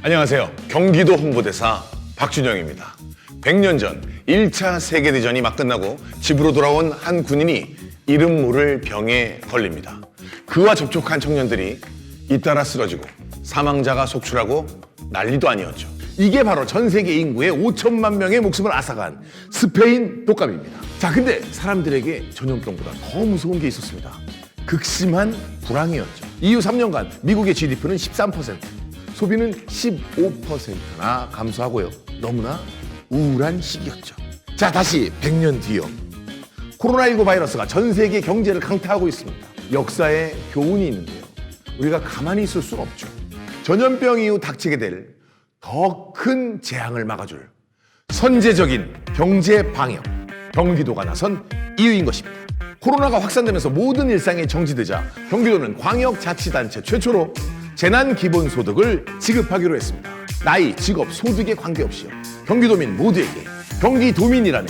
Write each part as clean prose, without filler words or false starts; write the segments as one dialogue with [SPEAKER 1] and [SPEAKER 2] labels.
[SPEAKER 1] 안녕하세요. 경기도 홍보대사 박준영입니다. 100년 전 1차 세계대전이 막 끝나고 집으로 돌아온 한 군인이 이름 모를 병에 걸립니다. 그와 접촉한 청년들이 잇따라 쓰러지고 사망자가 속출하고 난리도 아니었죠. 이게 바로 전 세계 인구의 5천만 명의 목숨을 앗아간 스페인 독감입니다. 자, 근데 사람들에게 전염병보다 더 무서운 게 있었습니다. 극심한 불황이었죠. 이후 3년간 미국의 GDP는 13%, 소비는 15%나 감소하고요. 너무나 우울한 시기였죠. 자, 다시 100년 뒤요. 코로나19 바이러스가 전 세계 경제를 강타하고 있습니다. 역사에 교훈이 있는데요. 우리가 가만히 있을 수는 없죠. 전염병 이후 닥치게 될 더 큰 재앙을 막아줄 선제적인 경제 방역, 경기도가 나선 이유인 것입니다. 코로나가 확산되면서 모든 일상이 정지되자 경기도는 광역자치단체 최초로 재난기본소득을 지급하기로 했습니다. 나이, 직업, 소득에 관계없이요. 경기도민 모두에게 경기도민이라면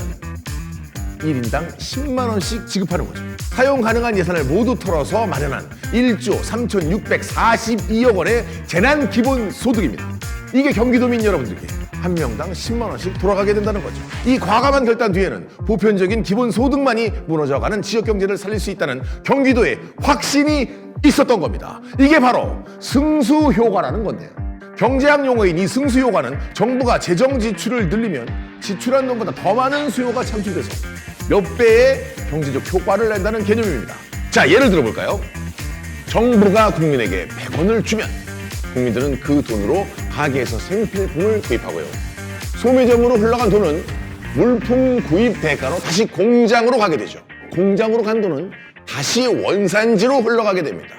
[SPEAKER 1] 1인당 10만 원씩 지급하는 거죠. 사용 가능한 예산을 모두 털어서 마련한 1조 3,642억 원의 재난기본소득입니다. 이게 경기도민 여러분들께 한 명당 10만 원씩 돌아가게 된다는 거죠. 이 과감한 결단 뒤에는 보편적인 기본소득만이 무너져가는 지역경제를 살릴 수 있다는 경기도의 확신이 있었던 겁니다. 이게 바로 승수효과라는 건데요. 경제학 용어인 이 승수효과는 정부가 재정 지출을 늘리면 지출한 돈보다 더 많은 수요가 창출돼서 몇 배의 경제적 효과를 낸다는 개념입니다. 자, 예를 들어볼까요? 정부가 국민에게 100원을 주면 국민들은 그 돈으로 가게에서 생필품을 구입하고요. 소매점으로 흘러간 돈은 물품 구입 대가로 다시 공장으로 가게 되죠. 공장으로 간 돈은 다시 원산지로 흘러가게 됩니다.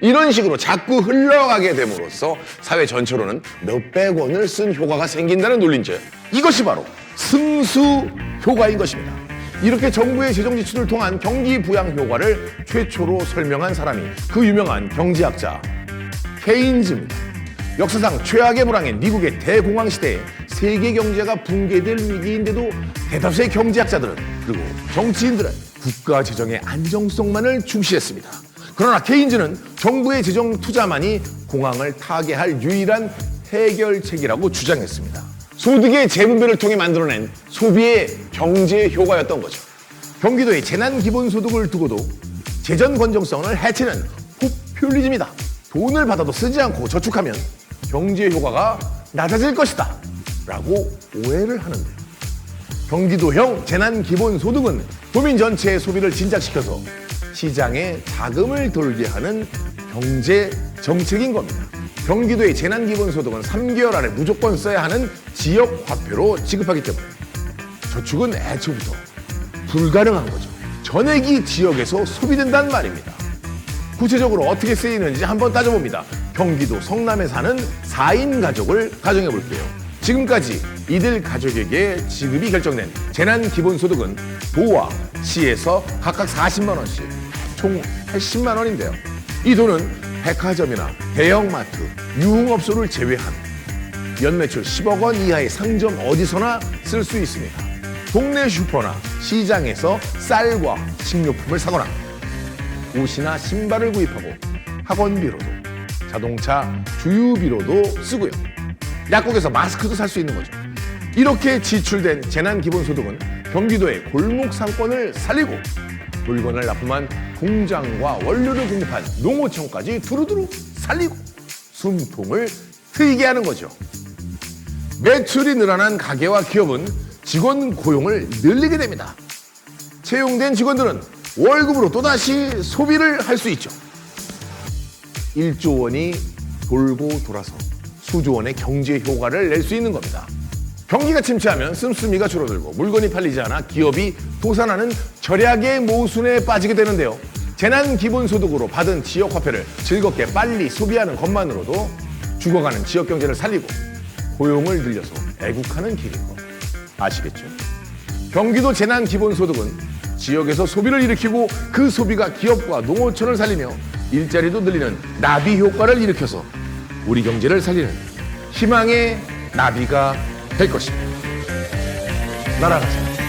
[SPEAKER 1] 이런 식으로 자꾸 흘러가게 됨으로써 사회 전체로는 몇백 원을 쓴 효과가 생긴다는 논리인데요. 이것이 바로 승수 효과인 것입니다. 이렇게 정부의 재정 지출을 통한 경기 부양 효과를 최초로 설명한 사람이 그 유명한 경제학자 케인즈입니다. 역사상 최악의 불황인 미국의 대공황 시대에 세계 경제가 붕괴될 위기인데도 대다수의 경제학자들은 그리고 정치인들은 국가 재정의 안정성만을 중시했습니다. 그러나 케인즈는 정부의 재정 투자만이 공황을 타개할 유일한 해결책이라고 주장했습니다. 소득의 재분배를 통해 만들어낸 소비의 경제 효과였던 거죠. 경기도의 재난기본소득을 두고도 재정 건정성을 해치는 포퓰리즘이다. 돈을 받아도 쓰지 않고 저축하면 경제 효과가 낮아질 것이다 라고 오해를 하는데요. 경기도형 재난기본소득은 도민 전체의 소비를 진작시켜서 시장에 자금을 돌게 하는 경제 정책인 겁니다. 경기도의 재난기본소득은 3개월 안에 무조건 써야 하는 지역 화폐로 지급하기 때문에 저축은 애초부터 불가능한 거죠. 전액이 지역에서 소비된다는 말입니다. 구체적으로 어떻게 쓰이는지 한번 따져봅니다. 경기도 성남에 사는 4인 가족을 가정해 볼게요. 지금까지 이들 가족에게 지급이 결정된 재난기본소득은 도와 시에서 각각 40만 원씩 총 80만 원인데요. 이 돈은 백화점이나 대형마트, 유흥업소를 제외한 연매출 10억 원 이하의 상점 어디서나 쓸 수 있습니다. 동네 슈퍼나 시장에서 쌀과 식료품을 사거나 옷이나 신발을 구입하고 학원비로도 자동차 주유비로도 쓰고요. 약국에서 마스크도 살 수 있는 거죠. 이렇게 지출된 재난기본소득은 경기도의 골목 상권을 살리고 물건을 납품한 공장과 원료를 공급한 농어촌까지 두루두루 살리고 숨통을 트이게 하는 거죠. 매출이 늘어난 가게와 기업은 직원 고용을 늘리게 됩니다. 채용된 직원들은 월급으로 또다시 소비를 할 수 있죠. 1조 원이 돌고 돌아서 수조 원의 경제 효과를 낼 수 있는 겁니다. 경기가 침체하면 씀씀이가 줄어들고 물건이 팔리지 않아 기업이 도산하는 절약의 모순에 빠지게 되는데요. 재난기본소득으로 받은 지역화폐를 즐겁게 빨리 소비하는 것만으로도 죽어가는 지역경제를 살리고 고용을 늘려서 애국하는 길인 것 아시겠죠? 경기도 재난기본소득은 지역에서 소비를 일으키고 그 소비가 기업과 농어촌을 살리며 일자리도 늘리는 나비 효과를 일으켜서 우리 경제를 살리는 희망의 나비가 될 것입니다. 날아가자.